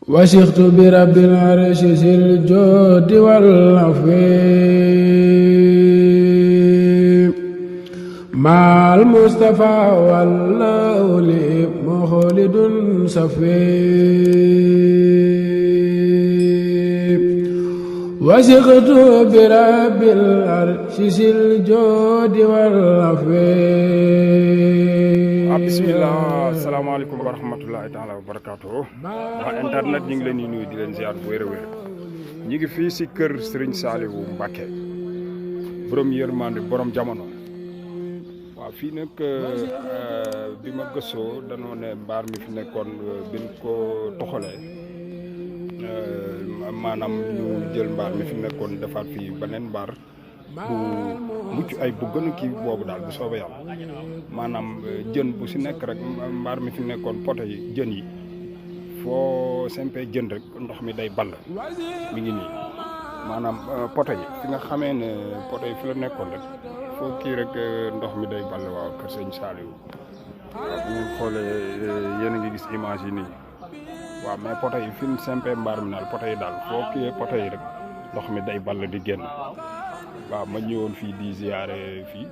وثقت برب العرش ذي الجود والعفو مع المصطفى والأولي مخلد صفي وثقت برب العرش ذي الجود والعفو. bismillah, asalaamaaleykum wa rahmatullahi taala wa barakatuh. Waa internet ñu ngi leen di nuyu di leen ziar bu wér a wér. Ñu ngi fii si kër Serigne Saliou Mbacké borom yërmande borom jamono. Waaw fii nag bi ma gëstoo danoo ne mbaar mi fi nekkoon bi ñu ko toxalee maanaam ñu jël mbaar mi fi nekkoon defaat fii beneen mbaar bu mucc ay bu gën a kii boobu daal bu soobee yàlla maanaam jën bu si nekk rek mbaar mi fi nekkoon poto yi jën yi foo sempee jën rek ndox mi day ball mi ngi nii maanaam poto yi fi nga xamee ne poto yi fi la nekkoon rek foo kii rek ndox mi day ball. Waaw kër sëñ Saliou waaw bu ngeen xoolee yéen a ngi gis image yi nii waaw mais poto yi fi mu sempee mbaar mi daal poto yi daal foo kii poto yi rek ndox mi day ball di génn. Waaw ma ñëwoon fii di ziare fii